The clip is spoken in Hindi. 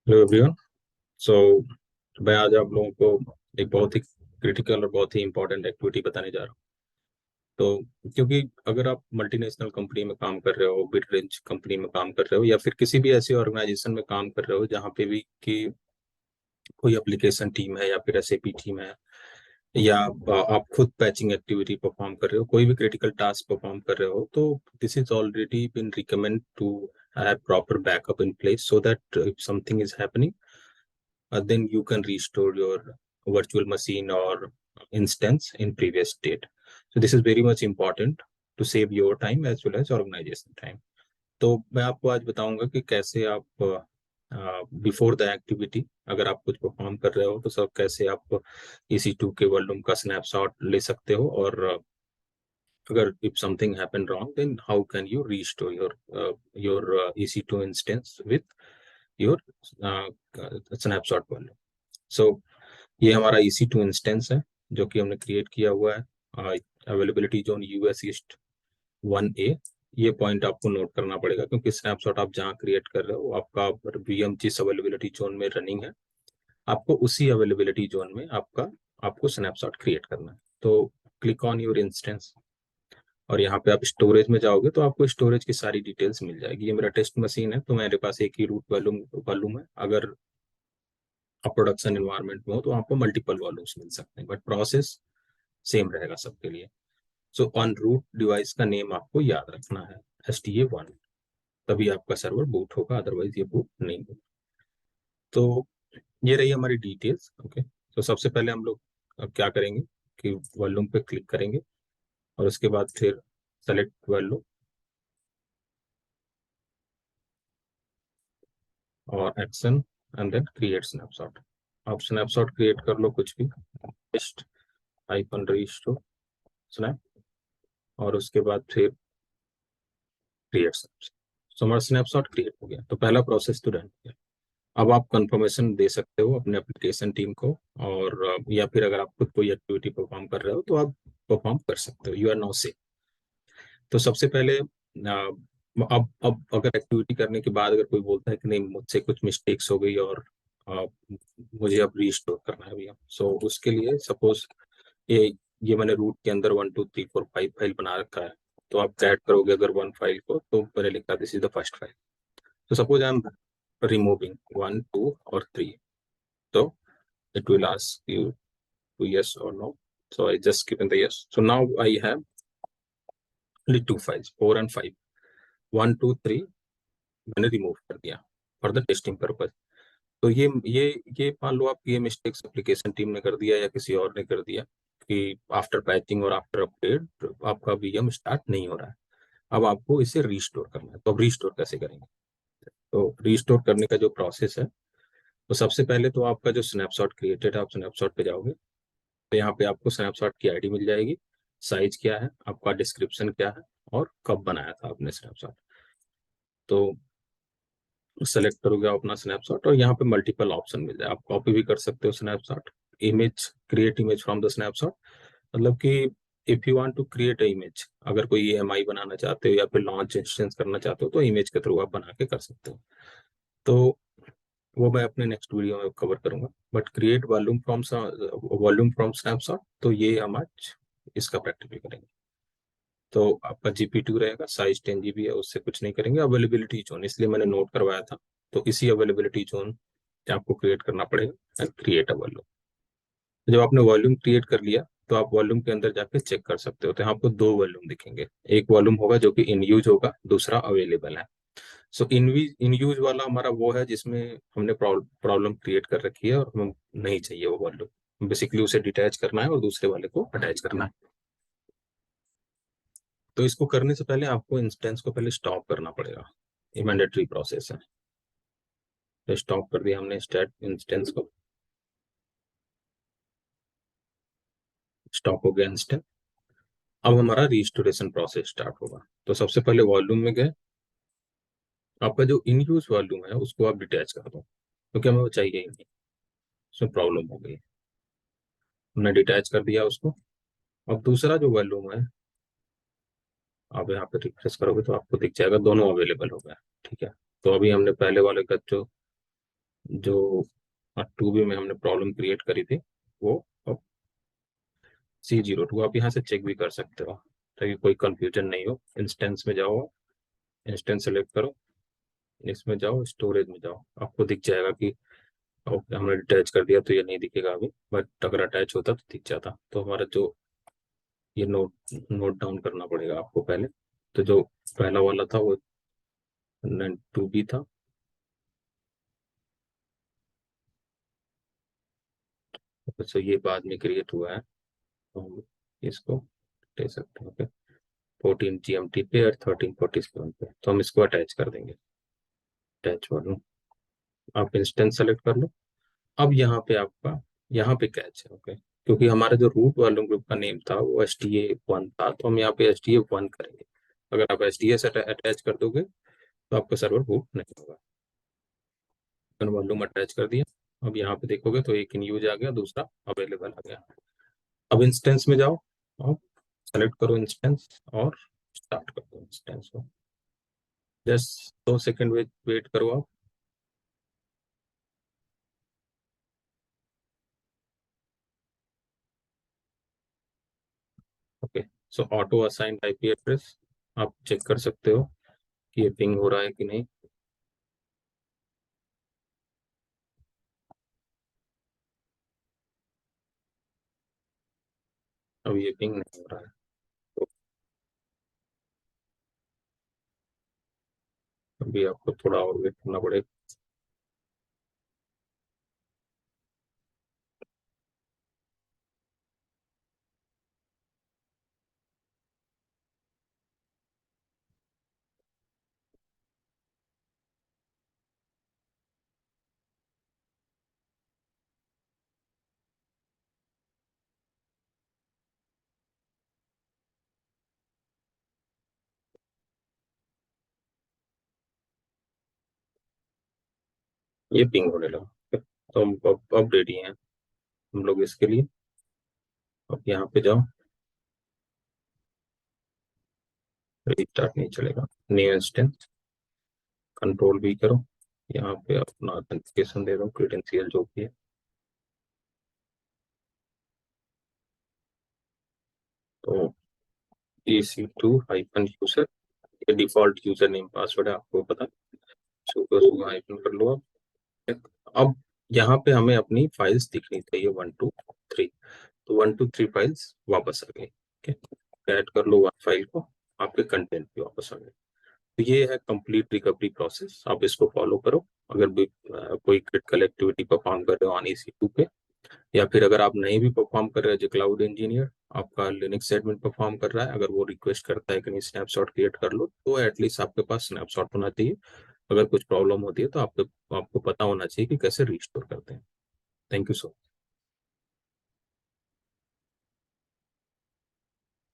Hello everyone. सो मैं आज आप लोगों को एक बहुत ही क्रिटिकल और बहुत ही इंपॉर्टेंट एक्टिविटी बताने जा रहा हूँ। तो क्योंकि अगर आप मल्टीनेशनल कंपनी में काम कर रहे हो, मिड रेंज कंपनी में काम कर रहे हो, या फिर किसी भी ऐसी ऑर्गेनाइजेशन में काम कर रहे हो जहाँ पे भी कि कोई एप्लीकेशन टीम है या फिर एसएपी टीम है, या आप खुद पैचिंग एक्टिविटी परफॉर्म कर रहे हो, कोई भी क्रिटिकल टास्क परफॉर्म कर रहे हो, तो this is already been recommend to have proper backup in place so that if something is happening, then you can restore your virtual machine or instance in previous state. So this is very much important to save your time as well as organization time. तो मैं आपको आज बताऊंगा कि कैसे आप बिफोर द एक्टिविटी, अगर आप कुछ परफॉर्म कर रहे हो तो सब कैसे आप EC2 के वॉल्यूम का स्नैपशॉट ले सकते हो, और अगर if something happen wrong then how can you restore your EC2 instance with your snapshot volume. So ये हमारा EC2 इंस्टेंस है जो कि हमने क्रिएट किया हुआ है। Availability zone US east 1A। ये पॉइंट आपको नोट करना पड़ेगा क्योंकि स्नैपशॉट आप जहाँ क्रिएट कर रहे हो आपका VM जिस अवेलेबिलिटी जोन में रनिंग है, आपको उसी अवेलेबिलिटी जोन में आपको स्नैपशॉट क्रिएट करना है। तो क्लिक ऑन योर इंस्टेंस और यहाँ पे आप स्टोरेज में जाओगे तो आपको स्टोरेज की सारी डिटेल्स मिल जाएगी। ये मेरा टेस्ट मशीन है तो मेरे पास एक ही रूट वॉल्यूम है। अगर आप प्रोडक्शन एनवायरनमेंट में हो तो आपको मल्टीपल वॉल्यूम्स मिल सकते हैं, बट प्रोसेस सेम रहेगा सबके लिए। सो ऑन रूट डिवाइस का नेम आपको याद रखना है STA1, तभी आपका सर्वर बूट होगा, अदरवाइज ये बूट नहीं होगा। तो ये रही हमारी डिटेल्स। ओके, तो सबसे पहले हम लोग अब क्या करेंगे कि वॉल्यूम पे क्लिक करेंगे और उसके बाद फिर सेलेक्ट वॉल्यूम और action and then create snapshot. आप स्नैपशॉट क्रिएट कर लो कुछ भी, टेस्ट आइकन रीस्टोर स्नैप, और उसके बाद फिर क्रिएट स्नैपशॉट। सो हमारा स्नैपशॉट क्रिएट हो गया, तो पहला प्रोसेस तो डन हो गया। अब आप कंफर्मेशन दे सकते हो अपने एप्लीकेशन टीम को, और या फिर अगर आप खुद कोई एक्टिविटी परफॉर्म कर रहे हो तो आप परफॉर्म कर सकते हो। You are now safe. तो सबसे पहले अब अगर एक्टिविटी करने के बाद अगर कोई बोलता है कि नहीं मुझसे कुछ मिस्टेक्स हो गई और अ, मुझे अब रीस्टोर करना है भैया, सो उसके लिए सपोज ये ये मैंने रूट के अंदर 1 2 3 4 5 फाइल बना रखा है। तो आप ऐड करोगे अगर वन फाइल को तो मैंने लिखा this is the first file. तो सपोज आई एम रिमूविंग 1 2 और 3, so it will ask you to yes or no. So I just given the yes. So now I have only two files, 4 and 5, 1 2 3 मैंने रिमूव कर दिया फॉर द टेस्टिंग पर्पज। तो ये मान लो आप ये मिस्टेक्स एप्लीकेशन टीम ने कर दिया या किसी और ने कर दिया कि आफ्टर पैचिंग और आफ्टर अपडेट आपका VM स्टार्ट नहीं हो रहा है। अब आपको इसे रीस्टोर करना है, तो अब रीस्टोर कैसे करेंगे? तो रीस्टोर करने का जो प्रोसेस है, तो सबसे पहले तो आपका जो स्नैपशॉट क्रिएटेड है, आप स्नैपशॉट पे जाओगे तो यहाँ पे आपको स्नैपशॉट की ID मिल जाएगी, साइज क्या है, आपका डिस्क्रिप्शन क्या है, और कब बनाया था आपने स्नैपशॉट। तो सेलेक्ट करोगे आप अपना स्नैपशॉट और यहाँ पे मल्टीपल ऑप्शन मिल जाए। आप कॉपी भी कर सकते हो snapshot, image, create image from the snapshot, मतलब कि if you want to create a image, अगर कोई EMI बनाना चाहते हो या फिर लॉन्च इंस्टेंस करना चाहते हो तो इमेज के थ्रू आप बना के कर सकते हो। तो वो मैं अपने नेक्स्ट वीडियो में कवर करूंगा। But create volume from snapshot, तो ये हम आज इसका प्रैक्टिकल करेंगे। तो आपका GP2 रहेगा, साइज 10 GB है, उससे कुछ नहीं करेंगे। अवेलेबिलिटी जोन इसलिए मैंने नोट करवाया था, तो इसी अवेलेबिलिटी जोन आपको क्रिएट करना पड़ेगा एंड क्रिएट अ वॉल्यूम। जब आपने वॉल्यूम क्रिएट कर लिया तो आप वॉल्यूम के अंदर जाके चेक कर सकते हो, तो आपको दो वॉल्यूम दिखेंगे। एक वॉल्यूम होगा जो कि इन यूज होगा, दूसरा अवेलेबल है। सो इन यूज वाला हमारा वो है जिसमें हमने प्रॉब्लम क्रिएट कर रखी है और हमें नहीं चाहिए वो वॉल्यूम। बेसिकली उसे डिटैच करना है और दूसरे वाले को अटैच करना है। तो इसको करने से पहले आपको इंस्टेंस को पहले स्टॉप करना पड़ेगा, ये मैंडेटरी प्रोसेस है। तो स्टॉप कर दिया हमने स्टैट इंस्टेंस को, स्टॉप हो गया इंस्टेंस। अब हमारा रिस्टोरेशन प्रोसेस स्टार्ट होगा। तो सबसे पहले वॉल्यूम में गए, आपका जो इन यूज वॉल्यूम है उसको आप डिटैच कर दो क्योंकि हमें वो चाहिए ही नहीं, उसमें प्रॉब्लम हो गई। हमने डिटैच कर दिया उसको। अब दूसरा जो वॉल्यूम है, आप यहाँ पे रिफ्रेश करोगे तो आपको दिख जाएगा दोनों अवेलेबल हो गया। ठीक है, तो अभी हमने पहले वाले का जो जो 2B में हमने प्रॉब्लम क्रिएट करी थी वो अब C02 आप यहाँ से चेक भी कर सकते हो ताकि कोई कंफ्यूजन नहीं हो। इंस्टेंस में जाओ, इंस्टेंस सेलेक्ट करो, इसमें जाओ, स्टोरेज में जाओ, आपको दिख जाएगा कि ओके हमने अटैच कर दिया तो ये नहीं दिखेगा अभी, बट अगर अटैच होता तो दिख जाता। तो हमारा जो ये नोट नोट डाउन करना पड़ेगा आपको पहले। तो जो पहला वाला था वो 2B था, तो ये बाद में क्रिएट हुआ है, तो हम इसको दे सकते हैं। ओके 14 GMT पे और 1347 पे, तो हम इसको अटैच कर देंगे। अटैच वालों, आप इंस्टेंस सेलेक्ट कर लो। अब यहाँ पे आपका यहाँ पे कैच है। ओके क्योंकि हमारा जो रूट वालों ग्रुप का नेम था वो STA1 था, तो हम यहाँ पे STA1 करेंगे। अगर आप STA से अटैच कर दोगे तो आपका सर्वर बूट नहीं होगा। वॉल्यूम अटैच कर दिया। अब यहाँ पे देखोगे तो एक इन यूज आ गया, दूसरा अवेलेबल आ गया। अब इंस्टेंस में जाओ और सेलेक्ट करो इंस्टेंस और स्टार्ट कर दो इंस्टेंस को। जस्ट 2 सेकंड वेट करो आप। Okay so auto assigned IP address आप चेक कर सकते हो कि ये पिंग हो रहा है कि नहीं। अब ये पिंग नहीं हो रहा है, तो अभी आपको थोड़ा और वेट करना पड़ेगा। ये पिंग होने लगा। Okay, तो हम अब रेडी हैं हम लोग इसके लिए। अब यहाँ पे जाओ, रीस्टार्ट नहीं चलेगा, न्यू इंस्टेंस, कंट्रोल V करो, यहाँ पे अपना ऑथेंटिकेशन दे दो, क्रेडेंशियल जो भी है। तो EC2-यूजर, ये डिफॉल्ट यूजर नेम पासवर्ड है, आपको पता है। सुडो हाइफन कर लो आप। अब यहाँ पे हमें अपनी फाइल्स दिखनी चाहिए 1 2 3। तो 1 2 3 फाइल्स वापस आ गई। ठीक है, ऐड कर लो 1 फाइल को, आपके कंटेंट भी वापस आ गए। तो ये है कंप्लीट रिकवरी प्रोसेस, आप इसको फॉलो करो। अगर भी कोई क्रिटिकल एक्टिविटी परफॉर्म कर रहे हो ऑन EC2 पे, या फिर अगर आप नहीं भी परफॉर्म कर रहे हो, जो क्लाउड इंजीनियर आपका लिनक्स एडमिन परफॉर्म कर रहा है, अगर वो रिक्वेस्ट करता है कि नहीं स्नैपशॉट क्रिएट कर लो, तो एटलीस्ट आपके पास स्नैपशॉट होना चाहिए। अगर कुछ प्रॉब्लम होती है तो आपको आपको पता होना चाहिए कि कैसे रिस्टोर करते हैं। Thank you so much.